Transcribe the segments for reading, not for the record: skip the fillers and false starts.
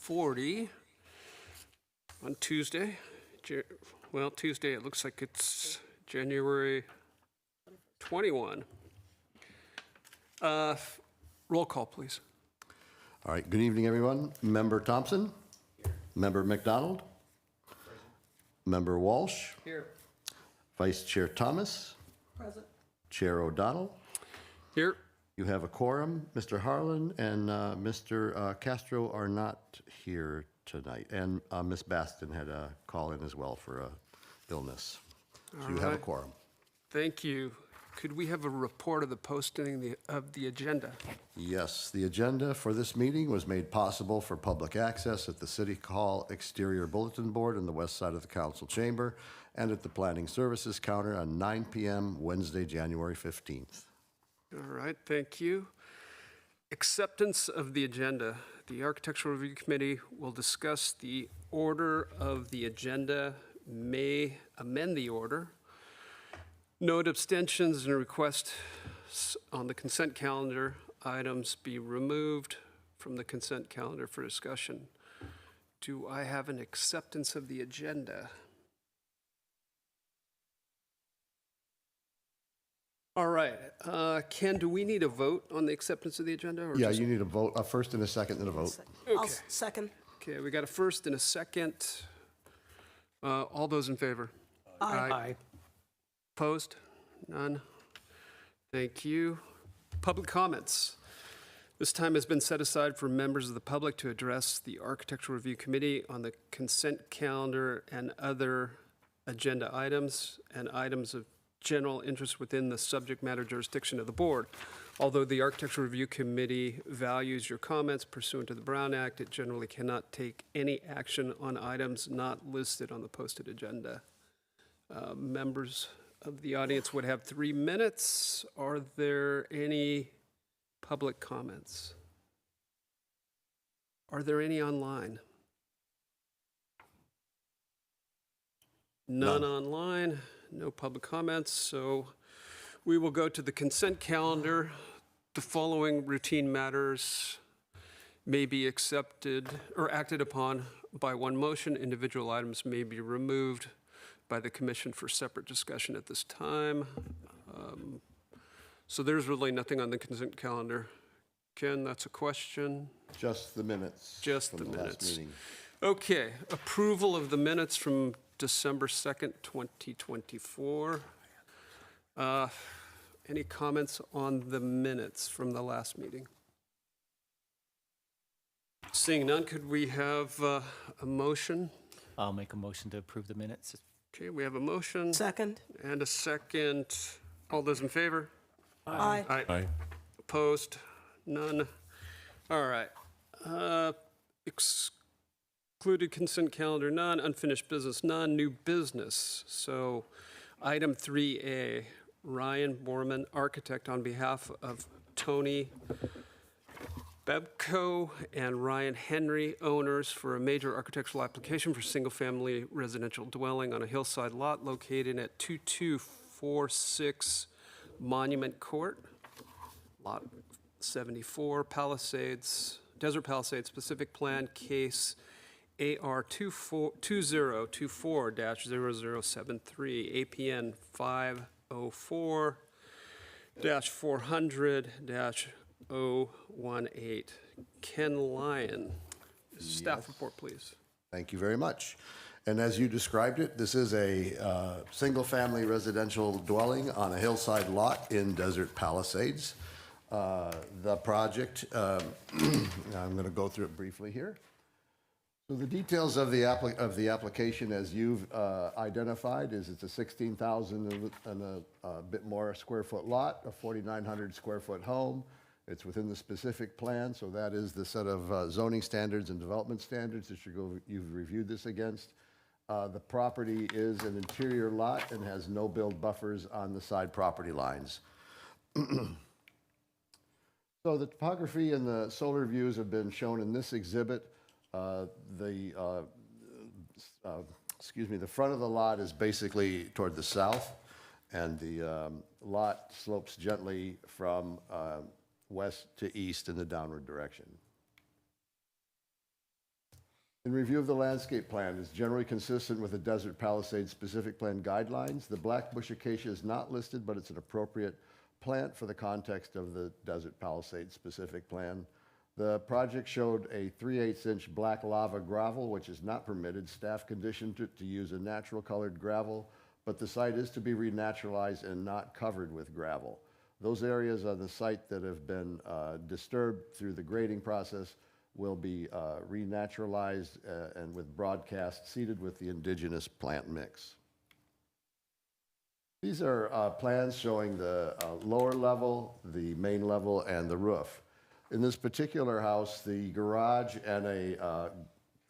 6:40 on Tuesday. Well, Tuesday, it looks like it's January 21. Roll call, please. All right, good evening, everyone. Member Thompson? Member McDonald? Member Walsh? Here. Vice Chair Thomas? Present. Chair O'Donnell? Here. You have a quorum. Mr. Harlan and Mr. Castro are not here tonight. And Ms. Baston had a call in as well for illness. So you have a right. quorum. Thank you. Could we have a report of the posting of the agenda? Yes, the agenda for this meeting was made possible for public access at the City Hall exterior bulletin board on the west side of the council chamber and at the planning services counter on 9 p.m. Wednesday, January 15th. All right, thank you. Acceptance of the agenda. The Architectural Review Committee will discuss the order of the agenda, may amend the order. Note abstentions and requests on the consent calendar items be removed from the consent calendar for discussion. Do I have an acceptance of the agenda? All right, Ken, do we need a vote on the acceptance of the agenda? Or Yeah, just- you need a vote, a first and a second and a vote. I'll Okay. second. Okay, we got a first and a second. All those in favor? Aye. Opposed? None. Thank you. Public comments. This time has been set aside for members of the public to address the Architectural Review Committee on the consent calendar and other agenda items and items of general interest within the subject matter jurisdiction of the board. Although the Architectural Review Committee values your comments pursuant to the Brown Act, it generally cannot take any action on items not listed on the posted agenda. Members of the audience would have 3 minutes. Are there any public comments? Are there any online? None online, no public comments, so we will go to the consent calendar. The following routine matters may be accepted or acted upon by one motion. Individual items may be removed by the commission for separate discussion at this time. So there's really nothing on the consent calendar. Ken, that's a question. Just the minutes. Just from the last minutes. meeting. Okay, approval of the minutes from December 2nd, 2024. Any comments on the minutes from the last meeting? Seeing none, could we have a motion? I'll make a motion to approve the minutes. Okay, we have a motion Second. and a second. All those in favor? Aye. Aye. Opposed? None. All right. Excluded consent calendar, none. Unfinished business, none. New business. So item 3A, Ryan Borman, architect, on behalf of Tony Bebco and Ryan Henry, owners, for a major architectural application for single-family residential dwelling on a hillside lot located at 2246 Monument Court, Lot 74, Palisades, Desert Palisades, specific plan case AR 2024-0073, APN 504-400-018. Ken Lyon, staff Yes. report, please. Thank you very much. And as you described it, this is a single-family residential dwelling on a hillside lot in Desert Palisades. The project, I'm going to go through it briefly here. So the details of the application, as you've identified, is it's a 16,000 and a bit more square foot lot, a 4,900 square foot home. It's within the specific plan, so that is the set of zoning standards and development standards that you've reviewed this against. The property is an interior lot and has no build buffers on the side property lines. So the topography and the solar views have been shown in this exhibit. The front of the lot is basically toward the south, and the lot slopes gently from west to east in the downward direction. In review of the landscape plan, is generally consistent with the Desert Palisades specific plan guidelines. The black bush acacia is not listed, but it's an appropriate plant for the context of the Desert Palisades specific plan. The project showed a 3/8-inch black lava gravel, which is not permitted. Staff conditioned it to use a natural colored gravel, but the site is to be renaturalized and not covered with gravel. Those areas on the site that have been disturbed through the grading process will be renaturalized and with broadcast seeded with the indigenous plant mix. These are plans showing the lower level, the main level, and the roof. In this particular house, the garage and a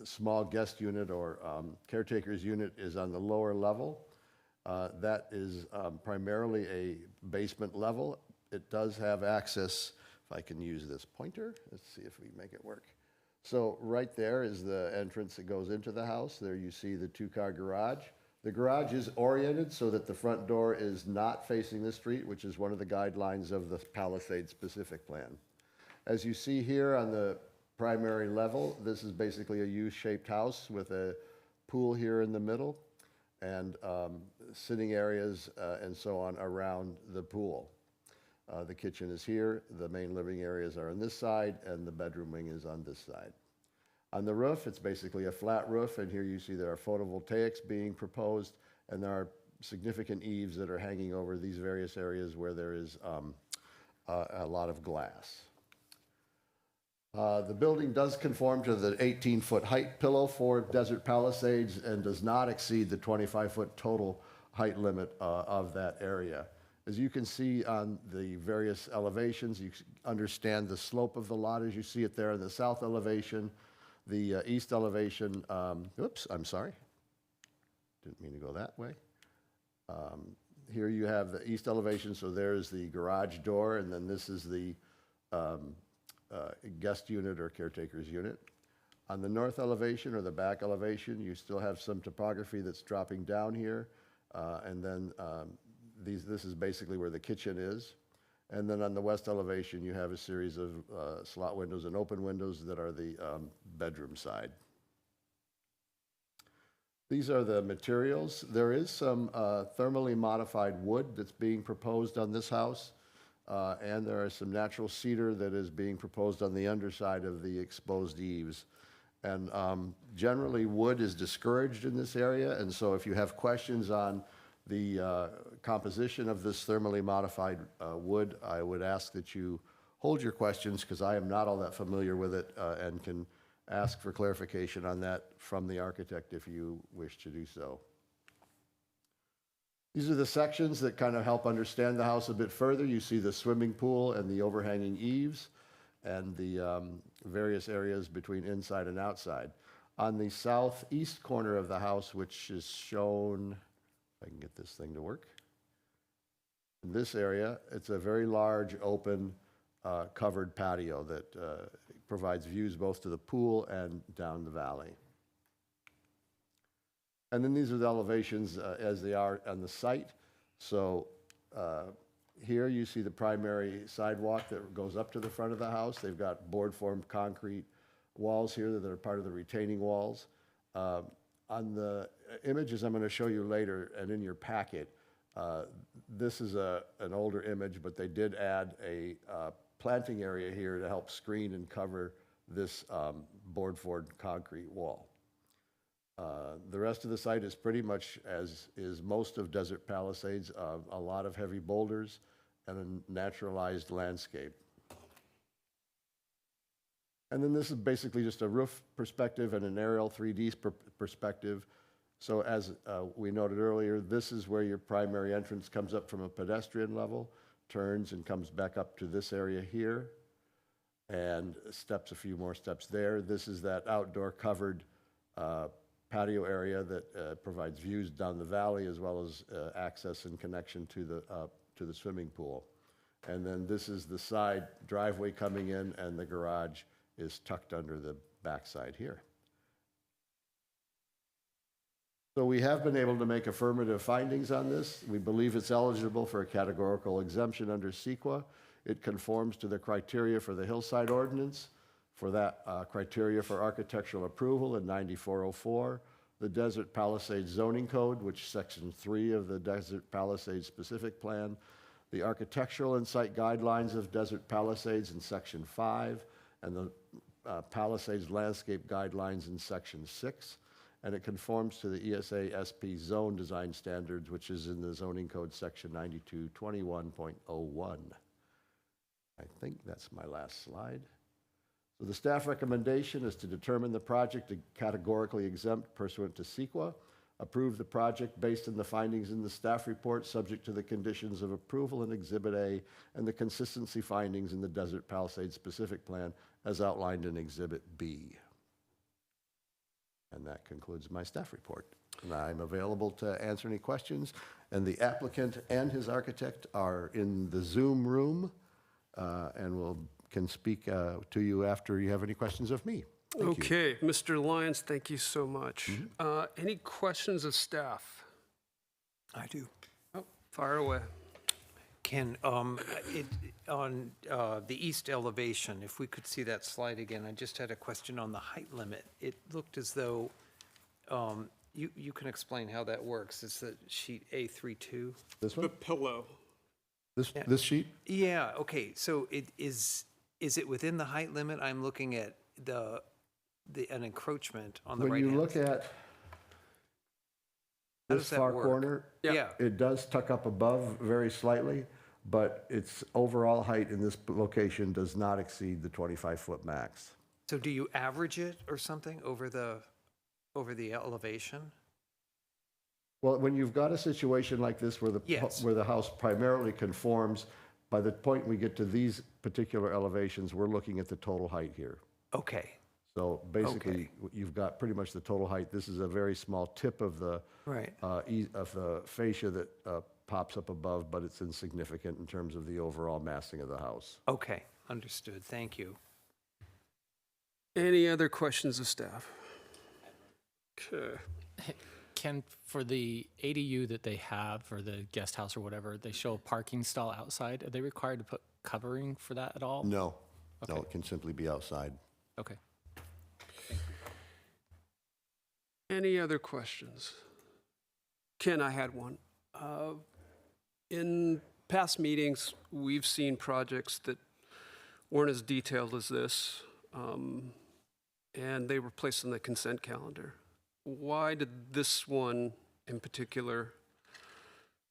small guest unit or caretaker's unit is on the lower level. That is primarily a basement level. It does have access, if I can use this pointer, let's see if we make it work. So right there is the entrance that goes into the house. There you see the two-car garage. The garage is oriented so that the front door is not facing the street, which is one of the guidelines of the Palisades specific plan. As you see here on the primary level, this is basically a U-shaped house with a pool here in the middle and sitting areas and so on around the pool. The kitchen is here, the main living areas are on this side, and the bedroom wing is on this side. On the roof, it's basically a flat roof, and here you see there are photovoltaics being proposed, and there are significant eaves that are hanging over these various areas where there is a lot of glass. The building does conform to the 18-foot height pillow for Desert Palisades and does not exceed the 25-foot total height limit of that area. As you can see on the various elevations, you understand the slope of the lot as you see it there in the south elevation. The east elevation, oops, I'm sorry. Didn't mean to go that way. Here you have the east elevation, so there's the garage door, and then this is the guest unit or caretaker's unit. On the north elevation or the back elevation, you still have some topography that's dropping down here, and then this is basically where the kitchen is. And then on the west elevation, you have a series of slot windows and open windows that are the bedroom side. These are the materials. There is some thermally modified wood that's being proposed on this house, and there is some natural cedar that is being proposed on the underside of the exposed eaves. And generally, wood is discouraged in this area, and so if you have questions on the composition of this thermally modified wood, I would ask that you hold your questions because I am not all that familiar with it and can ask for clarification on that from the architect if you wish to do so. These are the sections that kind of help understand the house a bit further. You see the swimming pool and the overhanging eaves and the various areas between inside and outside. On the southeast corner of the house, which is shown, if I can get this thing to work. In this area, it's a very large, open, covered patio that provides views both to the pool and down the valley. And then these are the elevations as they are on the site. So here you see the primary sidewalk that goes up to the front of the house. They've got board-formed concrete walls here that are part of the retaining walls. On the images I'm going to show you later and in your packet, this is an older image, but they did add a planting area here to help screen and cover this board-formed concrete wall. The rest of the site is pretty much as is most of Desert Palisades, a lot of heavy boulders and a naturalized landscape. And then this is basically just a roof perspective and an aerial 3D perspective. So as we noted earlier, this is where your primary entrance comes up from a pedestrian level, turns and comes back up to this area here, and steps a few more steps there. This is that outdoor covered patio area that provides views down the valley as well as access and connection to the swimming pool. And then this is the side driveway coming in, and the garage is tucked under the backside here. So we have been able to make affirmative findings on this. We believe it's eligible for a categorical exemption under CEQA. It conforms to the criteria for the hillside ordinance For that criteria for architectural approval in 9404, the Desert Palisades zoning code, which section 3 of the Desert Palisades specific plan, the architectural and site guidelines of Desert Palisades in section 5, and the Palisades landscape guidelines in section 6, and it conforms to the ESA SP zone design standards, which is in the zoning code section 9221.01. I think that's my last slide. So the staff recommendation is to determine the project to categorically exempt pursuant to CEQA, approve the project based on the findings in the staff report, subject to the conditions of approval in Exhibit A and the consistency findings in the Desert Palisades specific plan as outlined in Exhibit B. And that concludes my staff report. And I'm available to answer any questions. And the applicant and his architect are in the Zoom room and can speak to you after you have any questions of me. Thank you. Okay, Mr. Lyons, thank you so much. Any questions of staff? I do. Oh, fire away. Ken, on the east elevation, if we could see that slide again, I just had a question on the height limit. It looked as though, you can explain how that works. It's the sheet A32? This The one? pillow. This sheet? Yeah, okay, so is it within the height limit? I'm looking at an encroachment on the When right-hand. you look at How this does that far work? corner, Yeah, it does tuck up above very slightly, but its overall height in this location does not exceed the 25-foot max. so do you average it or something over the elevation? Well, when you've got a situation like this where Yes. where the house primarily conforms, by the point we get to these particular elevations, we're looking at the total height here. Okay, So basically, you've got pretty much the total height. This is a very small tip of the right. of the fascia that pops up above, but it's insignificant in terms of the overall massing of the house. Okay, understood, thank you. Any other questions of staff? Okay. Ken, for the ADU that they have, or the guest house or whatever, they show a parking stall outside. Are they required to put covering for that at all? No, no, Okay. it can simply be outside. Okay. Any other questions? Ken, I had one. In past meetings, we've seen projects that weren't as detailed as this, and they were placed on the consent calendar. Why did this one in particular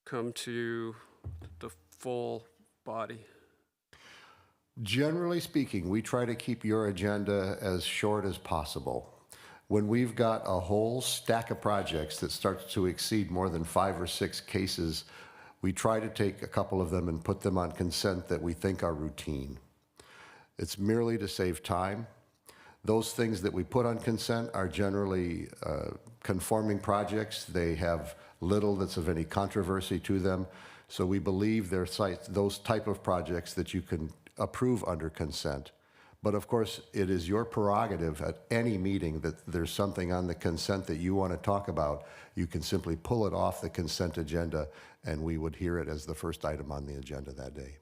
come to the full body? Generally speaking, we try to keep your agenda as short as possible. When we've got a whole stack of projects that starts to exceed more than 5 or 6 cases, we try to take a couple of them and put them on consent that we think are routine. It's merely to save time. Those things that we put on consent are generally conforming projects. They have little that's of any controversy to them. So we believe they're those type of projects that you can approve under consent. But of course, it is your prerogative at any meeting that there's something on the consent that you want to talk about. You can simply pull it off the consent agenda, and we would hear it as the first item on the agenda that day.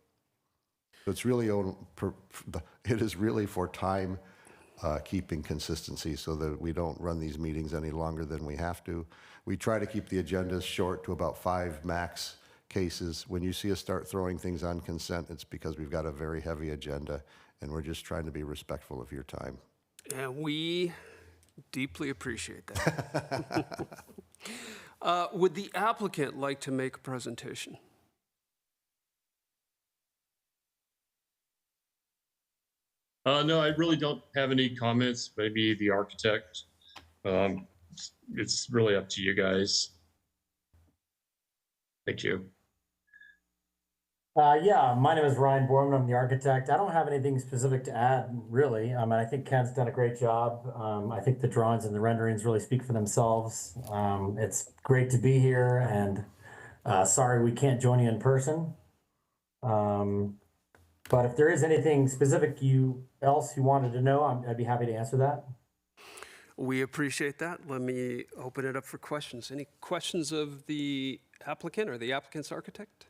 So it's really, it is really for time keeping consistency so that we don't run these meetings any longer than we have to. We try to keep the agendas short to about 5 max cases. When you see us start throwing things on consent, it's because we've got a very heavy agenda, and we're just trying to be respectful of your time. And we deeply appreciate that. Would the applicant like to make a presentation? No, I really don't have any comments. Maybe the architect. It's really up to you guys. Thank you. Yeah, my name is Ryan Borman. I'm the architect. I don't have anything specific to add, really. I think Ken's done a great job. I think the drawings and the renderings really speak for themselves. It's great to be here, and sorry we can't join you in person. But if there is anything specific else you wanted to know, I'd be happy to answer that. We appreciate that. Let me open it up for questions. Any questions of the applicant or the applicant's architect?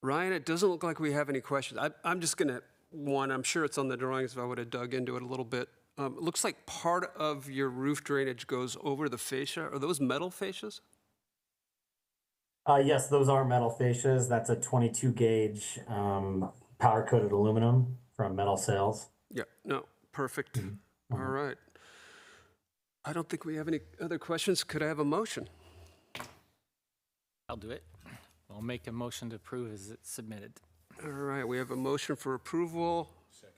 Ryan, it doesn't look like we have any questions. I'm just going to, I'm sure it's on the drawings if I would have dug into it a little bit. It looks like part of your roof drainage goes over the fascia. Are those metal fascias? Yes, those are metal fascias. That's a 22 gauge powder coated aluminum from Metal Sales. Yeah, no, perfect. All right. I don't think we have any other questions. Could I have a motion? I'll do it. I'll make a motion to approve as it's submitted. All right, we have a motion for approval. Second.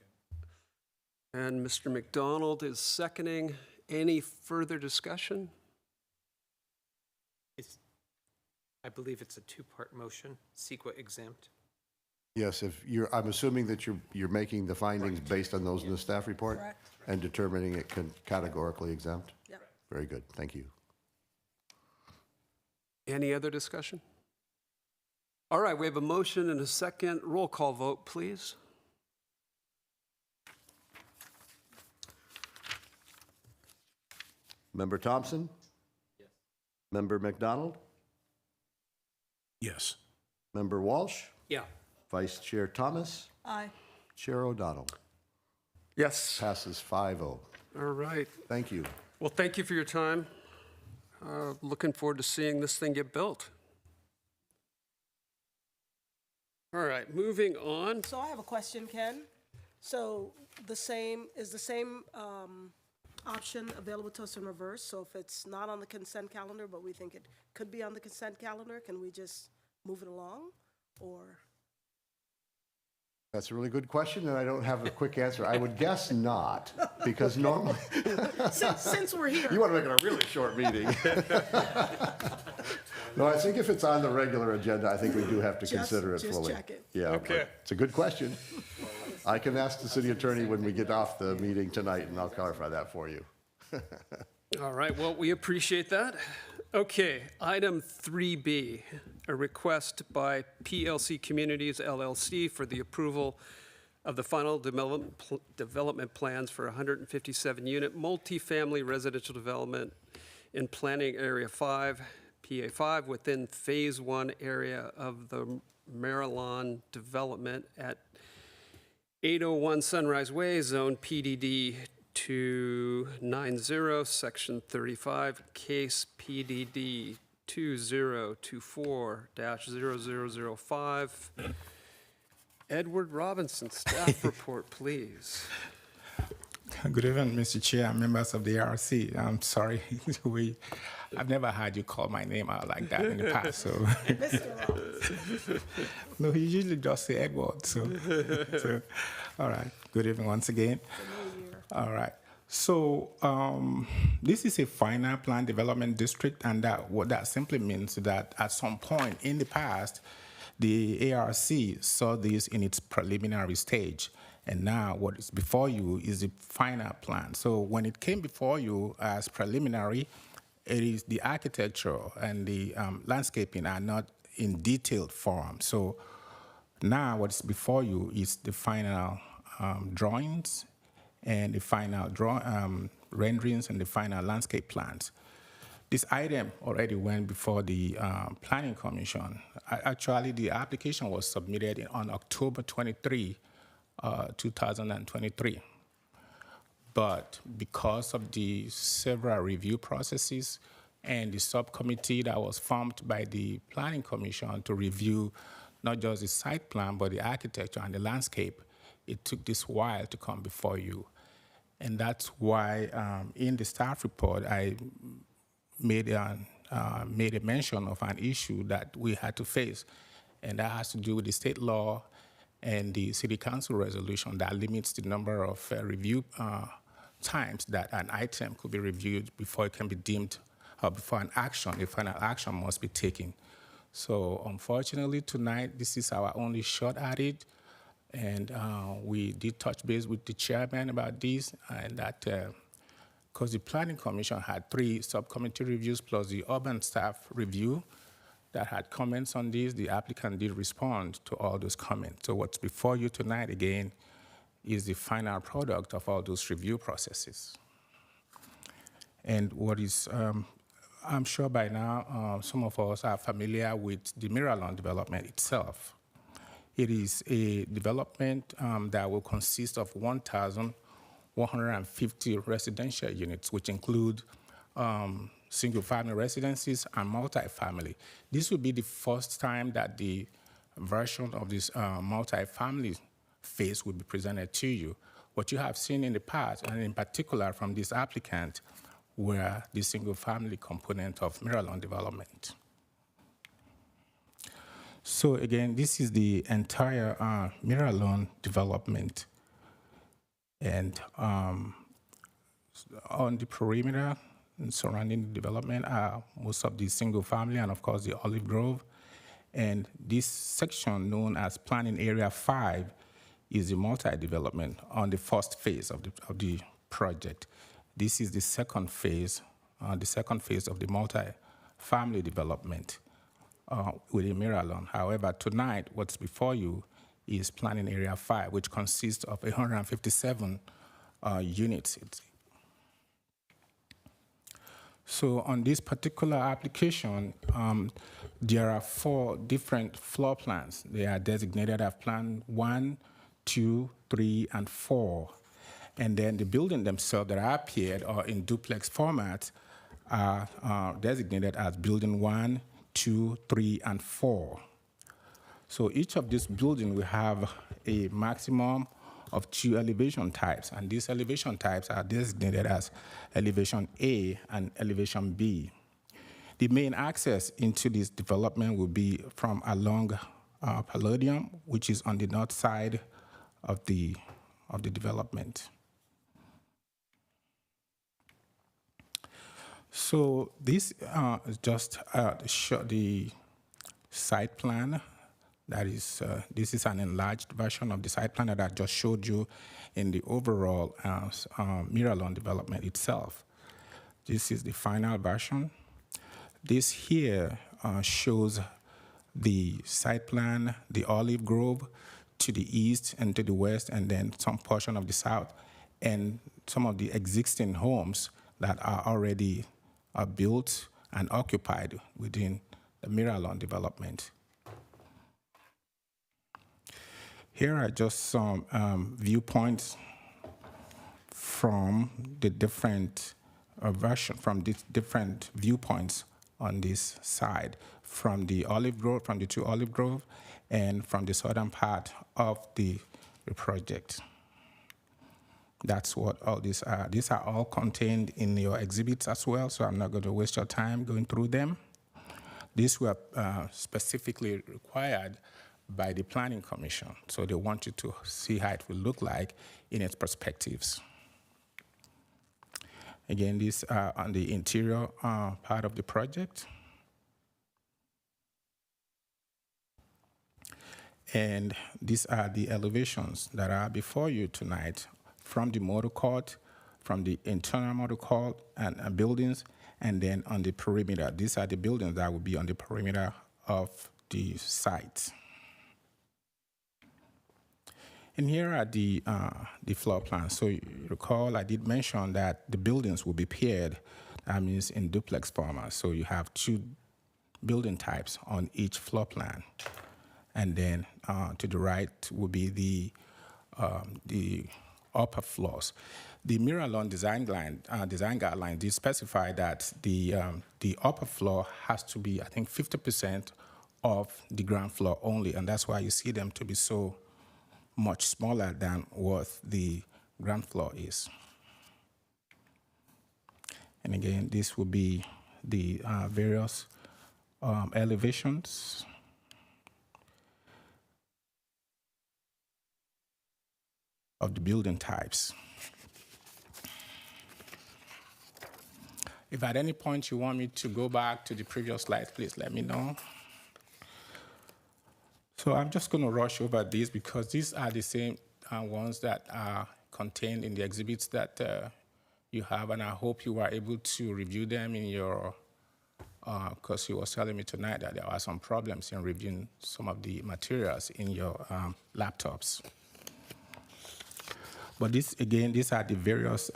And Mr. McDonald is seconding. Any further discussion? I believe it's a two-part motion, CEQA exempt. Yes, I'm assuming that you're making the findings based on those in the staff report? Correct. And determining it categorically exempt? Yep. Very good, thank you. Any other discussion? All right, we have a motion and a second. Roll call vote, please. Member Thompson? Yes. Member McDonald? Yes. Member Walsh? Yeah. Vice Chair Thomas? Aye. Chair O'Donnell? Yes. Passes 5-0. All right. Thank you. Well, thank you for your time. Looking forward to seeing this thing get built. All right, moving on. So I have a question, Ken. So is the same option available to us in reverse? So if it's not on the consent calendar, but we think it could be on the consent calendar, can we just move it along? Or, That's a really good question, and I don't have a quick answer. I would guess not, because normally, since we're here. you want to make it a really short meeting. No, I think if it's on the regular agenda, I think we do have to consider it just fully. check it. Yeah, Okay. it's a good question. I can ask the city attorney when we get off the meeting tonight, and I'll clarify that for you. All right, well, we appreciate that. Okay, item 3B, a request by PLC Communities LLC for the approval of the final development plans for 157-unit multifamily residential development in Planning Area 5, PA 5, within Phase 1 area of the Marilon development at 801 Sunrise Way, Zone PDD 290, Section 35, Case PDD 2024-0005. Edward Robinson, staff report, please. Good evening, Mr. Chair and members of the ARC. I'm sorry, I've never had you call my name out like that in the past. So, Mr. Robinson. no, he usually just say Edward. So, all right. Good evening once again. All right. So this is a final plan development district, and what that simply means is that at some point in the past, the ARC saw this in its preliminary stage, and now what is before you is the final plan. So when it came before you as preliminary, it is the architecture and the landscaping are not in detailed form. So now what's before you is the final drawings and the final renderings and the final landscape plans. This item already went before the Planning Commission. Actually, the application was submitted on October 23, 2023. But because of the several review processes and the subcommittee that was formed by the Planning Commission to review not just the site plan, but the architecture and the landscape, it took this while to come before you. And that's why in the staff report, I made a mention of an issue that we had to face, and that has to do with the state law and the city council resolution that limits the number of review times that an item could be reviewed before it can be deemed, or before a final action must be taken. So unfortunately tonight, this is our only shot at it. And we did touch base with the chairman about this, and that because the Planning Commission had 3 subcommittee reviews plus the urban staff review that had comments on this, the applicant did respond to all those comments. So what's before you tonight, again, is the final product of all those review processes. And what is, I'm sure by now, some of us are familiar with the Marilon development itself. It is a development that will consist of 1,150 residential units, which include single-family residences and multifamily. This will be the first time that the version of this multifamily phase will be presented to you. What you have seen in the past, and in particular from this applicant, were the single-family component of Miralon development. So again, this is the entire Miralon development. And on the perimeter and surrounding the development are most of the single-family and, of course, the olive grove. And this section known as Planning Area 5 is the multi-development on the first phase of the project. This is the second phase of the multi-family development within Miralon. However, tonight, what's before you is Planning Area 5, which consists of 157 units. So on this particular application, there are 4 different floor plans. They are designated as Plan 1, 2, 3, and 4. And then the building themselves that are appeared or in duplex format are designated as Building 1, 2, 3, and 4. So each of these buildings will have a maximum of 2 elevation types, and these elevation types are designated as Elevation A and Elevation B. The main access into this development will be from along Palladium, which is on the north side of the development. So this is just the site plan. That is, this is an enlarged version of the site plan that I just showed you in the overall Miralon development itself. This is the final version. This here shows the site plan, the olive grove to the east and to the west, and then some portion of the south, and some of the existing homes that are already built and occupied within the Miralon development. Here are just some viewpoints from the different different viewpoints on this side, from the olive grove, from the 2 olive grove, and from the southern part of the project. That's what all these are. These are all contained in your exhibits as well, so I'm not going to waste your time going through them. These were specifically required by the Planning Commission, so they want you to see how it will look like in its perspectives. Again, these are on the interior part of the project. And these are the elevations that are before you tonight from the motor court, from the internal motor court and buildings, and then on the perimeter. These are the buildings that will be on the perimeter of the site. And here are the floor plans. So you recall I did mention that the buildings will be paired, that means in duplex format. So you have 2 building types on each floor plan. And then to the right will be the upper floors. The Miralon design guidelines did specify that the upper floor has to be, I think, 50% of the ground floor only, and that's why you see them to be so much smaller than what the ground floor is. And again, this will be the various elevations. Of the building types. If at any point you want me to go back to the previous slides, please let me know. So I'm just going to rush over these because these are the same ones that are contained in the exhibits that you have, and I hope you were able to review them in your, because he was telling me tonight that there are some problems in reviewing some of the materials in your laptops. But this, again, these are the various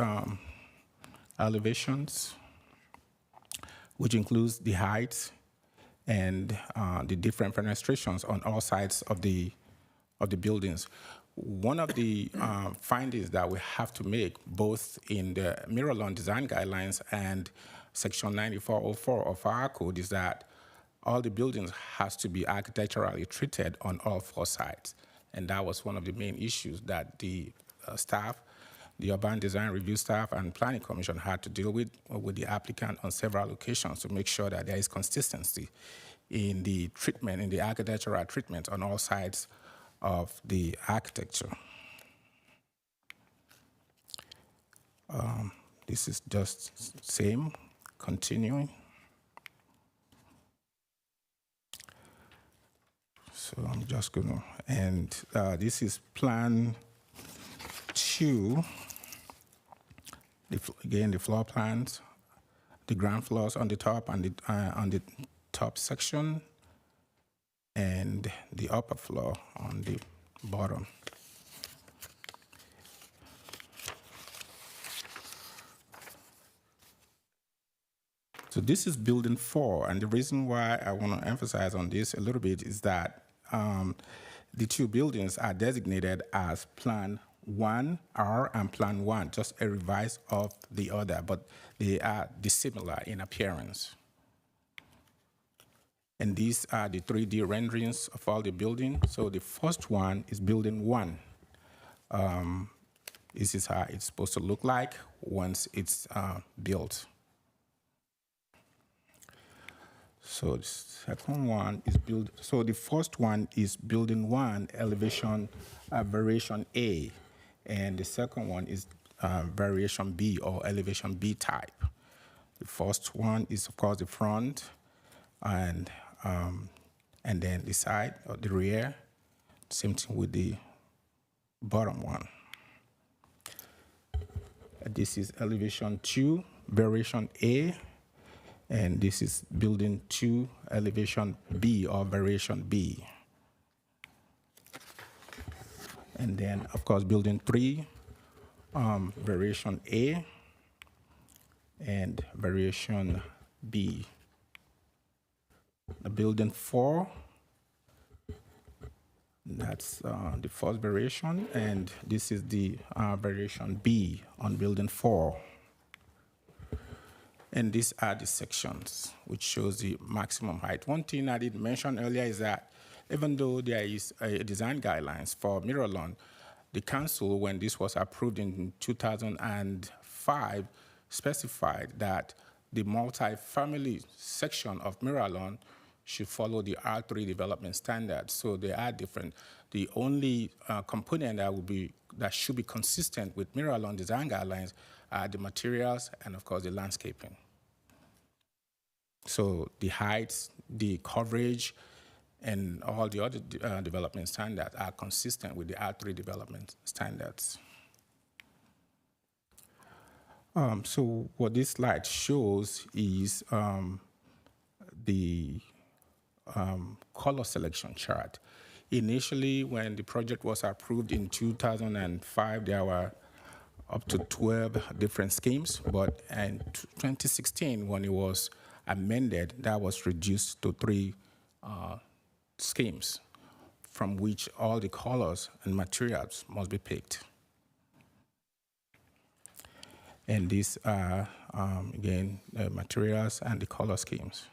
elevations, which includes the heights and the different fenestrations on all sides of the of the buildings. One of the findings that we have to make, both in the Miralon Design Guidelines and Section 9404 of our code, is that all the buildings has to be architecturally treated on all 4 sides. And that was one of the main issues that the staff, the Urban Design Review staff and Planning Commission had to deal with the applicant on several occasions to make sure that there is consistency in the treatment, in the architectural treatment on all sides of the architecture. This is just same, continuing. So I'm just gonna, and this is Plan 2. Again, the floor plans, the ground floors on the top and on the top section, and the upper floor on the bottom. So this is building 4, and the reason why I want to emphasize on this a little bit is that the 2 buildings are designated as Plan 1R and Plan 1, just a revise of the other, but they are dissimilar in appearance. And these are the 3D renderings of all the buildings. So the first one is Building 1. This is how it's supposed to look like once it's built. So the second one is so the first one is Building 1, elevation variation A, and the second one is variation B, or elevation B type. The first one is, of course, the front, and then the side or the rear. Same thing with the bottom one. This is elevation 2, variation A. And this is Building 2, elevation B, or variation B. And then, of course, Building 3, variation A, and variation B. Building 4, that's the first variation, and this is the variation B on Building 4. And these are the sections, which shows the maximum height. One thing I didn't mention earlier is that even though there is a design guidelines for Miralon, the council, when this was approved in 2005, specified that the multi-family section of Miralon should follow the R3 development standards. So they are different. The only component that should be consistent with Miralon design guidelines are the materials and, of course, the landscaping. So the heights, the coverage, and all the other development standards are consistent with the R3 development standards. So what this slide shows is the color selection chart. Initially, when the project was approved in 2005, there were up to 12 different schemes, but in 2016, when it was amended, that was reduced to 3 schemes, from which all the colors and materials must be picked. And these are, again, the materials and the color schemes.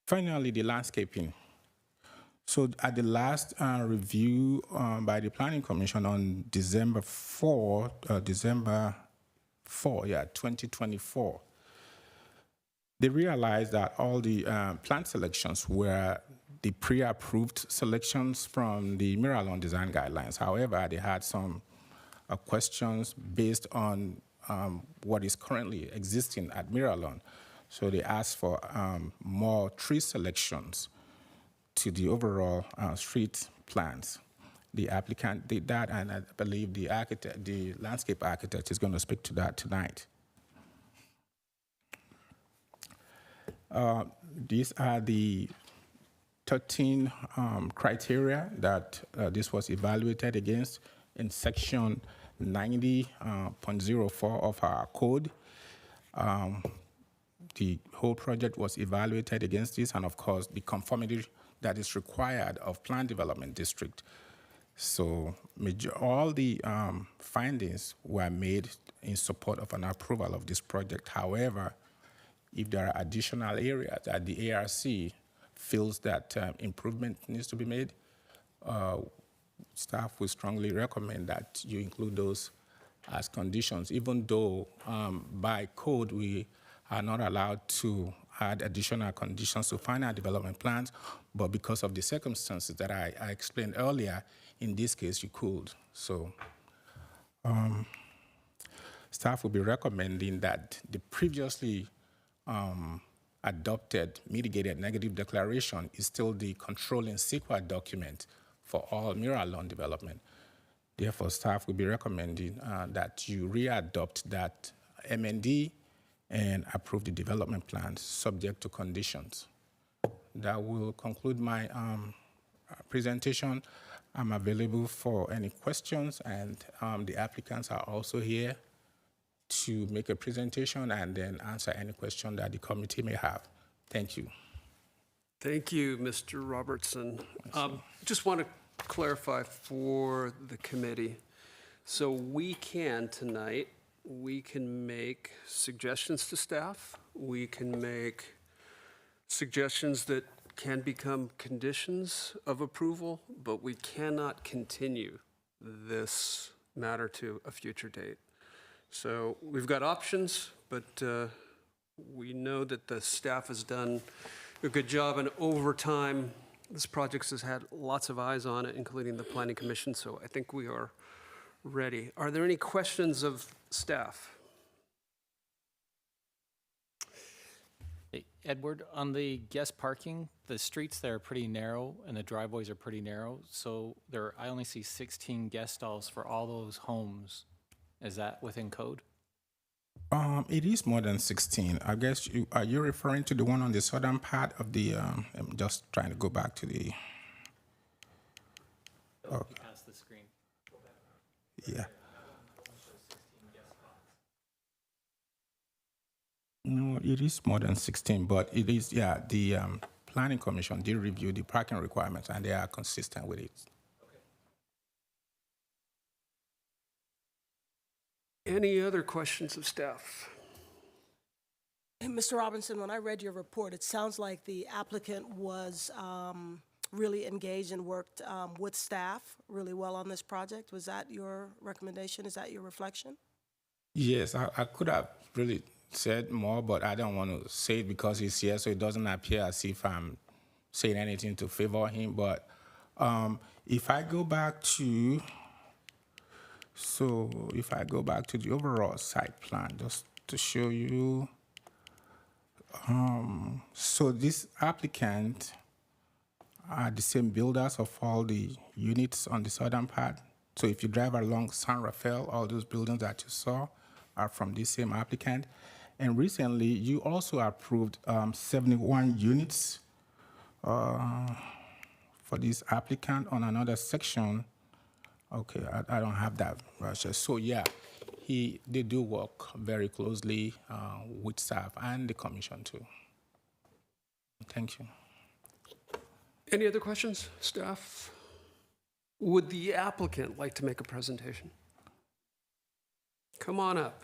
Finally, the landscaping. So at the last review by the Planning Commission on December 4, 2024, they realized that all the plant selections were the pre-approved selections from the Miralon design guidelines. However, they had some questions based on what is currently existing at Miralon. So they asked for more tree selections to the overall street plans. The applicant did that, and I believe the architect, the landscape architect, is going to speak to that tonight. These are the 13 criteria that this was evaluated against in section 90.04 of our code. The whole project was evaluated against this, and of course, the conformity that is required of Plan Development District. So all the findings were made in support of an approval of this project. However, if there are additional areas that the ARC feels that improvement needs to be made, staff will strongly recommend that you include those as conditions, even though by code we are not allowed to add additional conditions to final development plans, but because of the circumstances that I explained earlier, in this case you could. So staff will be recommending that the previously adopted mitigated negative declaration is still the controlling CEQA document for all Mira loan development. Therefore, staff will be recommending that you readopt that MND and approve the development plans subject to conditions. That will conclude my presentation. I'm available for any questions, and the applicants are also here to make a presentation and then answer any question that the committee may have. Thank you. Thank you, Mr. Robertson. Just want to clarify for the committee. So we can tonight, we can make suggestions to staff. We can make suggestions that can become conditions of approval, but we cannot continue this matter to a future date. So we've got options, but we know that the staff has done a good job, and over time, this project has had lots of eyes on it, including the Planning Commission, so I think we are ready. Are there any questions of staff? Hey, Edward, on the guest parking, the streets there are pretty narrow and the driveways are pretty narrow, so I only see 16 guest stalls for all those homes. Is that within code? It is more than 16. I guess are you referring to the one on the southern part of the? I'm just trying to go back to the. Oh. Past the screen. Yeah. No, it is more than 16, but it is, yeah, the Planning Commission did review the parking requirements and they are consistent with it. Any other questions of staff? Hey, Mr. Robinson, when I read your report, it sounds like the applicant was really engaged and worked with staff really well on this project. Was that your recommendation? Is that your reflection? Yes, I could have really said more, but I don't want to say it because he's here, so it doesn't appear as if I'm saying anything to favor him. But if I go back to the overall site plan, just to show you, so this applicant are the same builders of all the units on the southern part. So if you drive along San Rafael, all those buildings that you saw are from this same applicant. And recently, you also approved 71 units for this applicant on another section. Okay, I don't have that, Russia. So yeah, they do work very closely with staff and the commission too. Thank you. Any other questions, staff? Would the applicant like to make a presentation? Come on up.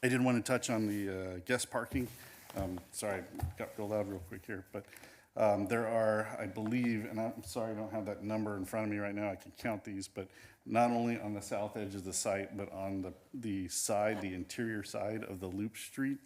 I did want to touch on the guest parking. Sorry, got real loud real quick here, but There are, I believe, and I'm sorry, I don't have that number in front of me right now, I can count these, but not only on the south edge of the site, but on the side, the interior side of the Loop Street,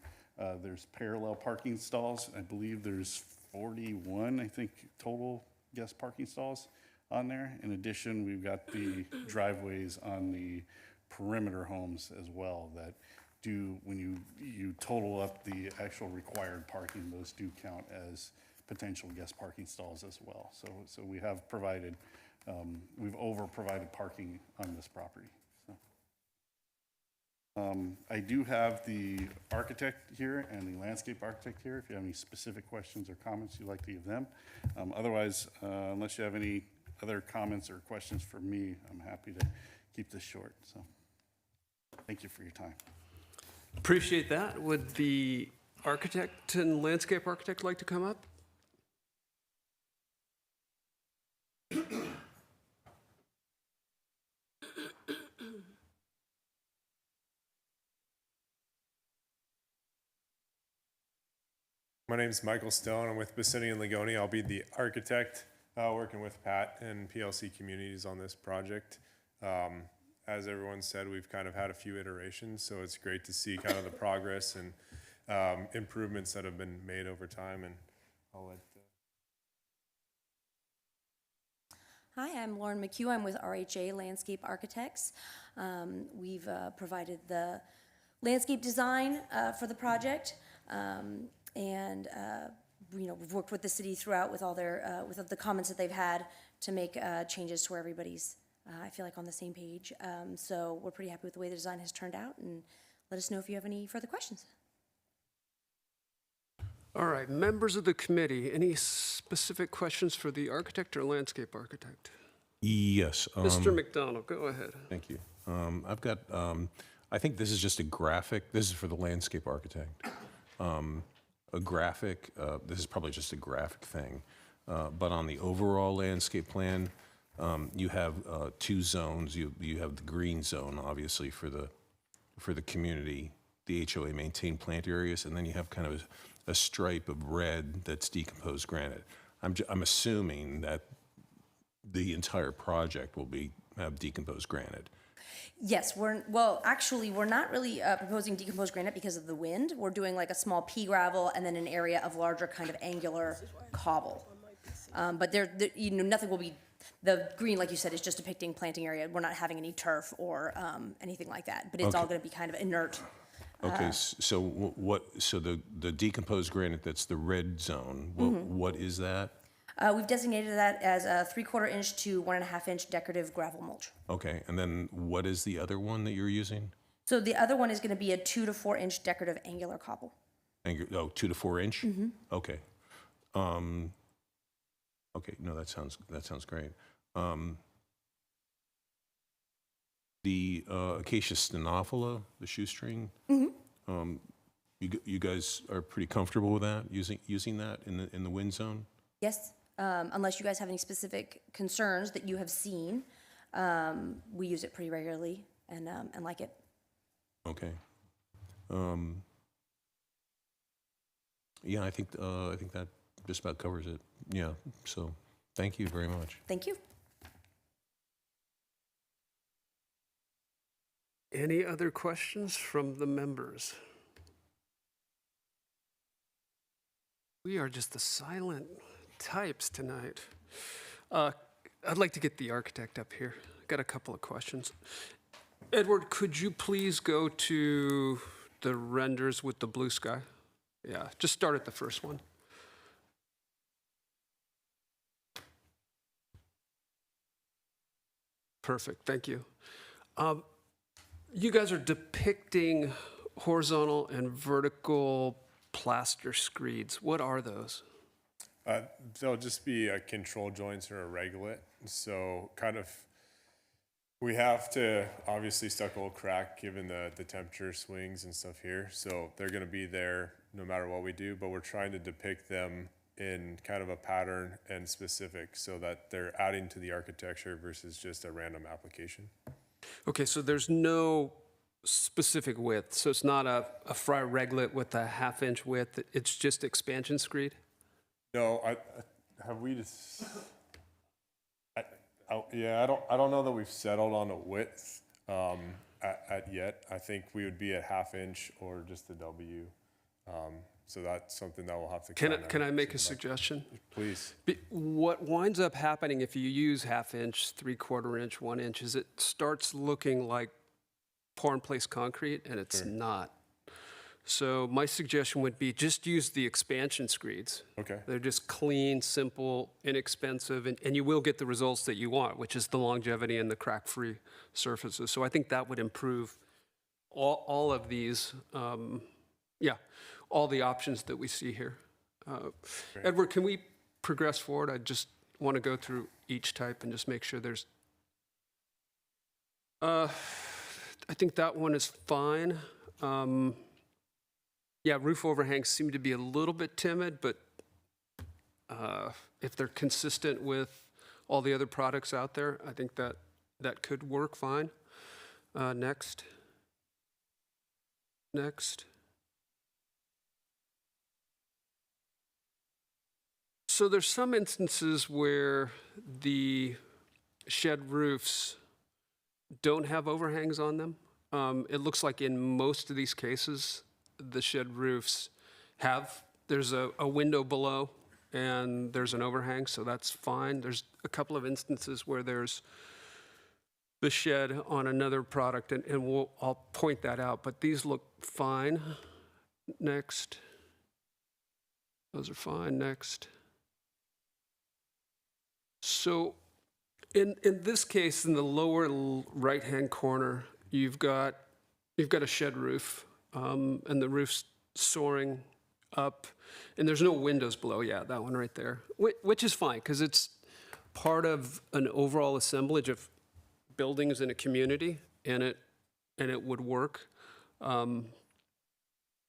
there's parallel parking stalls. I believe there's 41, I think, total guest parking stalls on there. In addition, we've got the driveways on the perimeter homes as well that do, when you total up the actual required parking, those do count as potential guest parking stalls as well. So we have provided, we've over-provided parking on this property. So. I do have the architect here and the landscape architect here, if you have any specific questions or comments you'd like to give them. Otherwise, unless you have any other comments or questions for me, I'm happy to keep this short. So thank you for your time. Appreciate that. Would the architect and landscape architect like to come up? My name is Michael Stone. I'm with Bassini and Ligoni. I'll be the architect working with Pat and PLC Communities on this project. As everyone said, we've kind of had a few iterations, so it's great to see kind of the progress and improvements that have been made over time. And I'll let. Hi, I'm Lauren McHugh. I'm with RHA Landscape Architects. We've provided the landscape design for the project. And we've worked with the city throughout with all their with the comments that they've had to make changes to where everybody's I feel like on the same page. So we're pretty happy with the way the design has turned out, and let us know if you have any further questions. All right, members of the committee, any specific questions for the architect or landscape architect? Yes. Mr. McDonald, go ahead. Thank you. I've got, I think this is just a graphic. This is for the landscape architect. A graphic, this is probably just a graphic thing, but on the overall landscape plan, you have two zones. You have the green zone, obviously, for the community, the HOA maintained plant areas, and then you have kind of a stripe of red that's decomposed granite. I'm assuming that the entire project will have decomposed granite. Yes, we're not really proposing decomposed granite because of the wind. We're doing like a small pea gravel and then an area of larger kind of angular cobble. But nothing will be, the green, like you said, is just depicting planting area. We're not having any turf or anything like that, but it's all going to be kind of inert. Okay, so so the decomposed granite, that's the red zone, what is that? We've designated that as a 3/4 inch to 1.5 inch decorative gravel mulch. Okay, and then what is the other one that you're using? So the other one is going to be a 2 to 4 inch decorative angular cobble. 2 to 4 inch? Mm-hmm. Okay. Okay, no, that sounds great. The Acacia stenophila, the shoestring. Mm-hmm. You guys are pretty comfortable with that, using that in the wind zone? Yes, unless you guys have any specific concerns that you have seen, we use it pretty regularly and like it. Okay. Yeah, I think that just about covers it. Yeah. So, thank you very much. Thank you. Any other questions from the members? We are just the silent types tonight. I'd like to get the architect up here. Got a couple of questions. Edward, could you please go to the renders with the blue sky? Yeah, just start at the first one. Perfect, thank you. You guys are depicting horizontal and vertical plaster screeds. What are those? They'll just be control joints or a regolith. So kind of, we have to obviously stucco will crack given the temperature swings and stuff here. So they're going to be there no matter what we do, but we're trying to depict them in kind of a pattern and specific so that they're adding to the architecture versus just a random application. Okay, so there's no specific width. So it's not a fry reglet with a 1/2 inch width. It's just expansion screed? No, have we just, yeah, I don't know that we've settled on a width, yet. I think we would be at 1/2 inch or just a W. So that's something that we'll have to. Can I make a suggestion? Please. What winds up happening if you use 1/2 inch, 3/4 inch, 1 inch is it starts looking like pour in place concrete, and it's not. So my suggestion would be just use the expansion screeds. Okay. They're just clean, simple, inexpensive, and you will get the results that you want, which is the longevity and the crack-free surfaces. So I think that would improve all of these, all the options that we see here. Edward, can we progress forward? I just want to go through each type and just make sure there's, I think that one is fine. Yeah, roof overhangs seem to be a little bit timid, but if they're consistent with all the other products out there, I think that could work fine. Next. So there's some instances where the shed roofs don't have overhangs on them. It looks like in most of these cases, the shed roofs there's a window below and there's an overhang, so that's fine. There's a couple of instances where there's the shed on another product, and I'll point that out, but these look fine. Next. Those are fine. Next. So in this case, in the lower right-hand corner, you've got a shed roof, and the roof's soaring up, and there's no windows below. Yeah, that one right there, which is fine because it's part of an overall assemblage of buildings in a community, and it would work.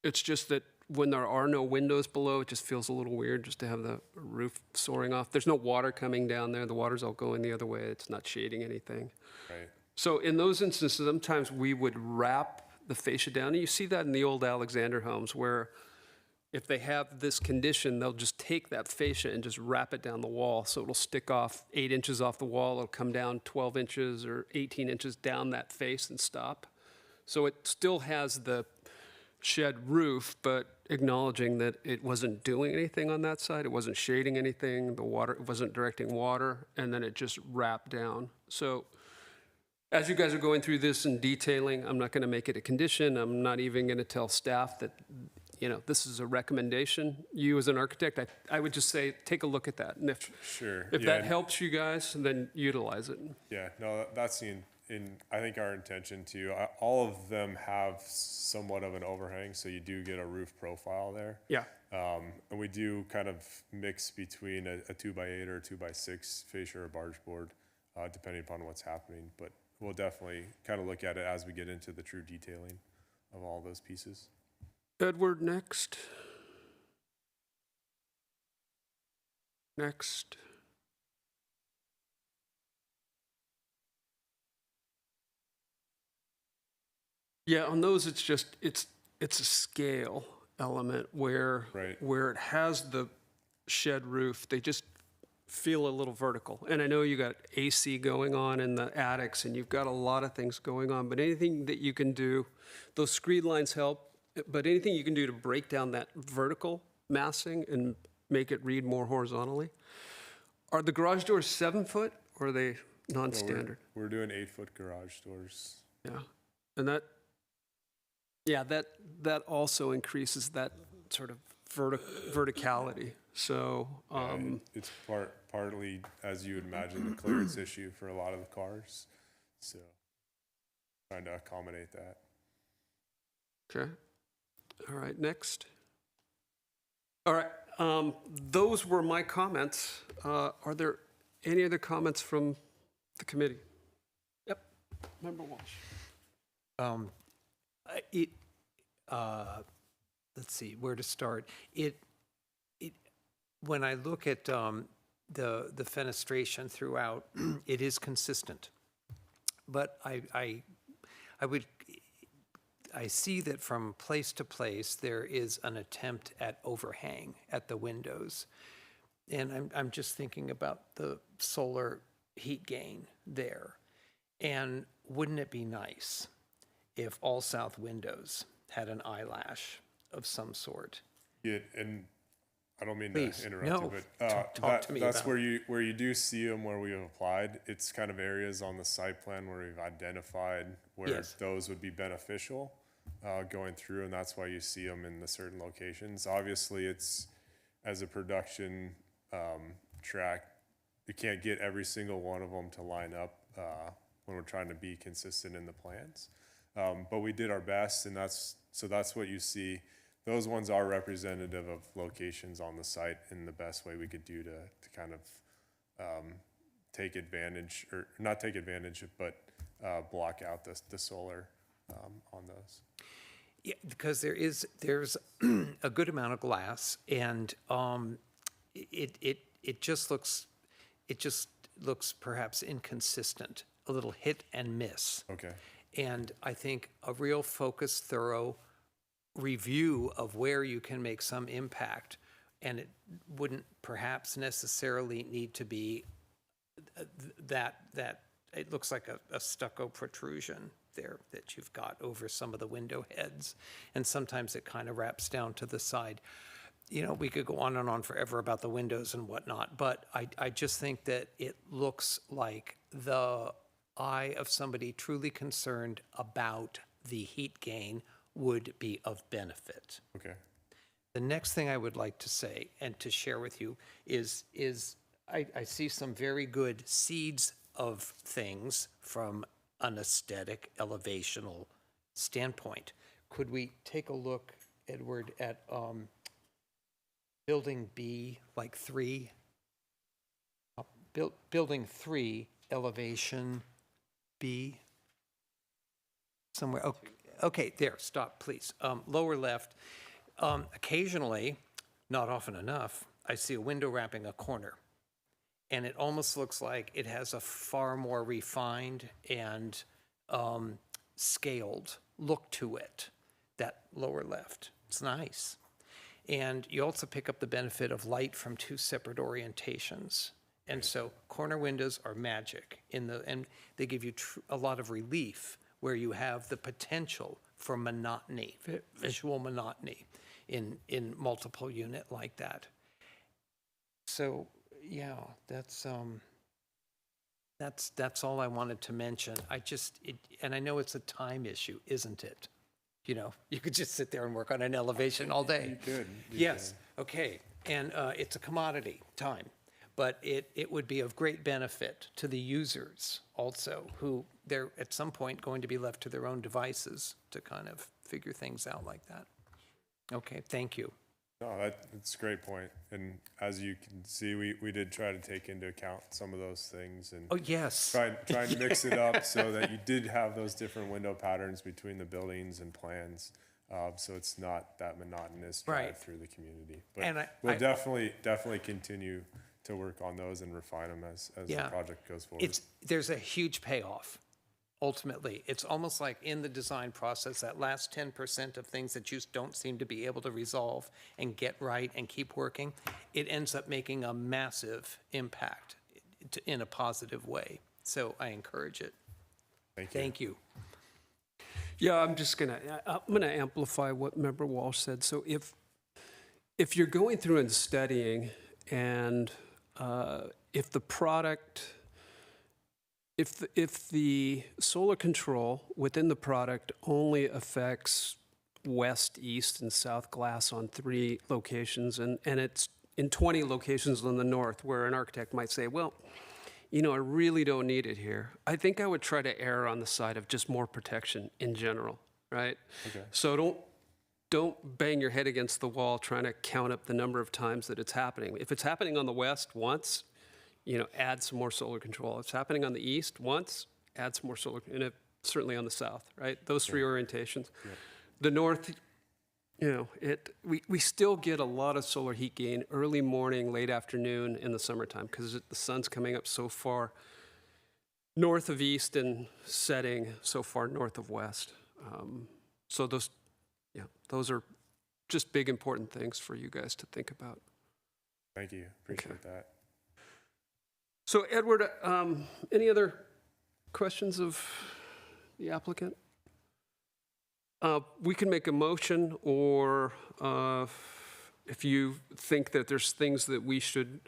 It's just that when there are no windows below, it just feels a little weird just to have the roof soaring off. There's no water coming down there. The water's all going the other way. It's not shading anything. Right. So in those instances, sometimes we would wrap the fascia down. And you see that in the old Alexander homes where if they have this condition, they'll just take that fascia and just wrap it down the wall. So it'll stick off 8 inches off the wall. It'll come down 12 inches or 18 inches down that face and stop. So it still has the shed roof, but acknowledging that it wasn't doing anything on that side. It wasn't shading anything. The water, it wasn't directing water, and then it just wrapped down. So as you guys are going through this and detailing, I'm not going to make it a condition. I'm not even going to tell staff that, this is a recommendation. You as an architect, I would just say, take a look at that. And if that helps you guys, then utilize it. Yeah, no, that's I think our intention too. All of them have somewhat of an overhang, so you do get a roof profile there. Yeah. And we do kind of mix between a 2x8 or a 2x6 fascia or barge board, depending upon what's happening. But we'll definitely kind of look at it as we get into the true detailing of all those pieces. Edward, next. Next. Yeah, on those, it's a scale element where it has the shed roof, they just feel a little vertical. And I know you got AC going on in the attics, and you've got a lot of things going on, but anything that you can do, those screed lines help, but anything you can do to break down that vertical massing and make it read more horizontally. Are the garage doors 7 foot, or are they non-standard? We're doing 8-foot garage doors. Yeah, and that also increases that sort of verticality. So it's partly, as you would imagine, the clearance issue for a lot of the cars. So trying to accommodate that. Okay. All right, next. All right, those were my comments. Are there any other comments from the committee? Yep, Member Walsh. Let's see where to start. When I look at the fenestration throughout, it is consistent, but I see that from place to place there is an attempt at overhang at the windows. And I'm just thinking about the solar heat gain there. And wouldn't it be nice if all south windows had an eyelash of some sort? Yeah, and I don't mean Please, to interrupt no, you, but talk to me that's about where you do see them where we have applied. It's kind of areas on the site plan where we've identified where Yes. those would be beneficial going through, and that's why you see them in the certain locations. Obviously, it's as a production track, you can't get every single one of them to line up when we're trying to be consistent in the plans. But we did our best, and that's what you see. Those ones are representative of locations on the site in the best way we could do to kind of take advantage, or not take advantage, but block out the solar on those. Yeah, because there's a good amount of glass, and it just looks perhaps inconsistent, a little hit and miss. Okay. And I think a real focused, thorough review of where you can make some impact, and it wouldn't perhaps necessarily need to be that it looks like a stucco protrusion there that you've got over some of the window heads, and sometimes it kind of wraps down to the side. You know, we could go on and on forever about the windows and whatnot, but I just think that it looks like the eye of somebody truly concerned about the heat gain would be of benefit. Okay. The next thing I would like to say and to share with you is I see some very good seeds of things from an aesthetic elevational standpoint. Could we take a look, Edward, at building B, like 3? Building 3, elevation B, somewhere. Okay, there, stop, please. Lower left. Occasionally, not often enough, I see a window wrapping a corner. And it almost looks like it has a far more refined and scaled look to it, that lower left. It's nice. And you also pick up the benefit of light from 2 separate orientations. And so corner windows are magic and they give you a lot of relief where you have the potential for monotony, visual monotony in multiple unit like that. So yeah, that's all I wanted to mention. And I know it's a time issue, isn't it? You know, you could just sit there and work on an elevation all day. You could. Yes, okay, and it's a commodity, time. But it would be of great benefit to the users also, who they're at some point going to be left to their own devices to kind of figure things out like that. Okay, thank you. No, that's a great point. And as you can see, we did try to take into account some of those things and Oh, yes. try and mix it up so that you did have those different window patterns between the buildings and plans. So it's not that monotonous drive Right. through the community. And But I- we'll definitely continue to work on those and refine them as the project goes forward. There's a huge payoff. Ultimately, it's almost like in the design process, that last 10% of things that you just don't seem to be able to resolve and get right and keep working, it ends up making a massive impact in a positive way. So I encourage it. Thank you. Thank you. Yeah, I'm gonna amplify what Member Walsh said. So if you're going through and studying, and if the product, if the solar control within the product only affects west, east, and south glass on 3 locations, and it's in 20 locations in the north, where an architect might say, well, you know, I really don't need it here. I think I would try to err on the side of just more protection in general, right? Okay. So don't bang your head against the wall trying to count up the number of times that it's happening. If it's happening on the west once, you know, add some more solar control. If it's happening on the east once, add some more solar, and certainly on the south, right? Those 3 orientations. Yeah. The north, you know, we still get a lot of solar heat gain early morning, late afternoon in the summertime because the sun's coming up so far north of east and setting so far north of west. So those are just big important things for you guys to think about. Thank you. Appreciate that. So Edward, any other questions of the applicant? We can make a motion, or if you think that there's things that we should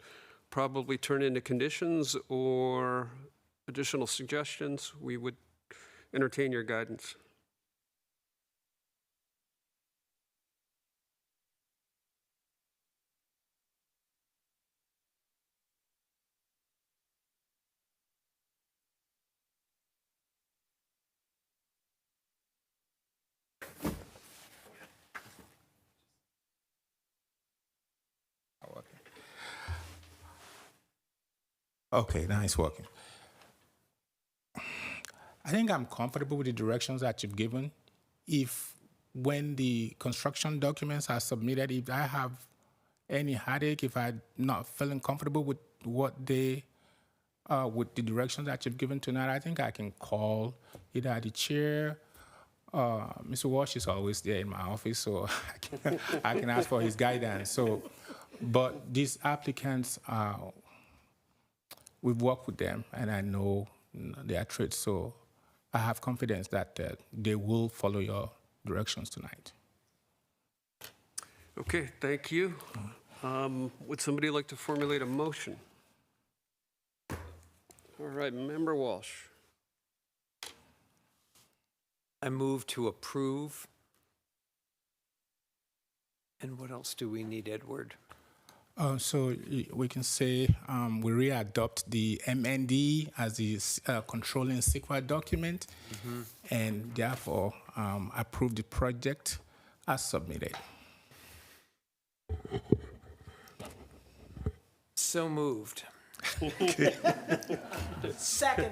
probably turn into conditions or additional suggestions, we would entertain your guidance. Okay, now it's working. I think I'm comfortable with the directions that you've given. If, when the construction documents are submitted, if I have any headache, if I'm not feeling comfortable with what they, with the directions that you've given tonight, I think I can call either the chair. Mr. Walsh is always there in my office, so I can ask for his guidance. So, but these applicants, we've worked with them, and I know their traits, so I have confidence that they will follow your directions tonight. Okay, thank you. Would somebody like to formulate a motion? All right, Member Walsh. I move to approve. And what else do we need, Edward? So we can say we re-adopt the MND as the controlling CEQA document, and therefore approve the project as submitted. So moved. Second.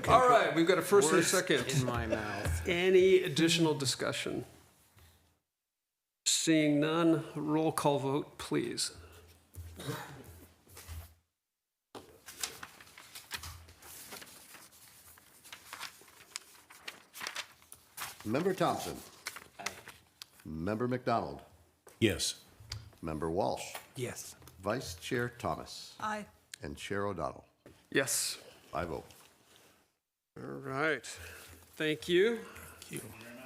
All right, we've got a first and a Words second. in my mouth. Any additional discussion? Seeing none, roll call vote, please. Member Thompson. Member McDonald. Yes. Member Walsh. Yes. Vice Chair Thomas. Aye. And Chair O'Donnell. Yes. I vote. All right. Thank you.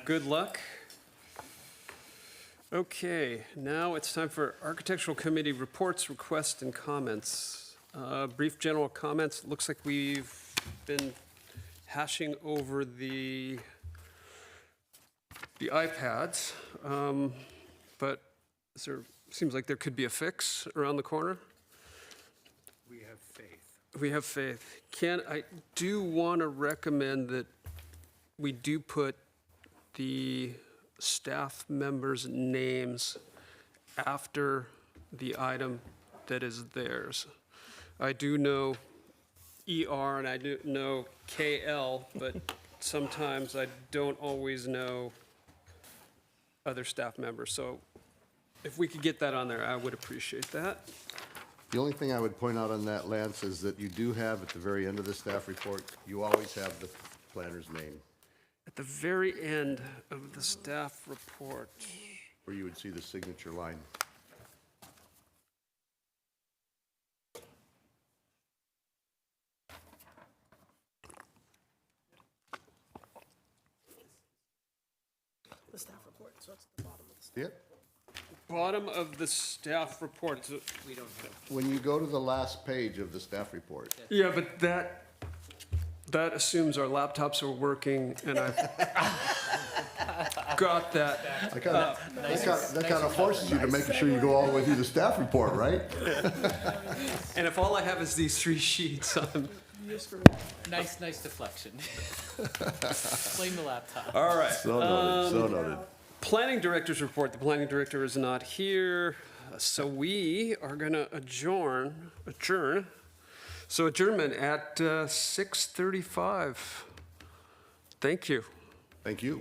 Good luck. Okay, now it's time for Architectural Committee reports, requests, and comments. Brief general comments. Looks like we've been hashing over the iPads, but seems like there could be a fix around the corner. We have faith. We have faith. I do want to recommend that we do put the staff members' names after the item that is theirs. I do know ER and I do know KL, but sometimes I don't always know other staff members. So if we could get that on there, I would appreciate that. The only thing I would point out on that, Lance, is that you do have at the very end of the staff report, you always have the planner's name, At the very end of the staff report. where you would see the signature line. The staff report, so it's the bottom of the staff. Yep. Bottom of the staff report. We don't have. When you go to the last page of the staff report, Yeah, but that assumes our laptops are working, and I've got that. that kind of forces you to make sure you go all the way through the staff report, right? And if all I have is these 3 sheets, Nice deflection. Blame the laptop. all right. So noted, so noted. Planning director's report. The planning director is not here, so we are going to adjourn. So adjournment at 6:35. Thank you. Thank you.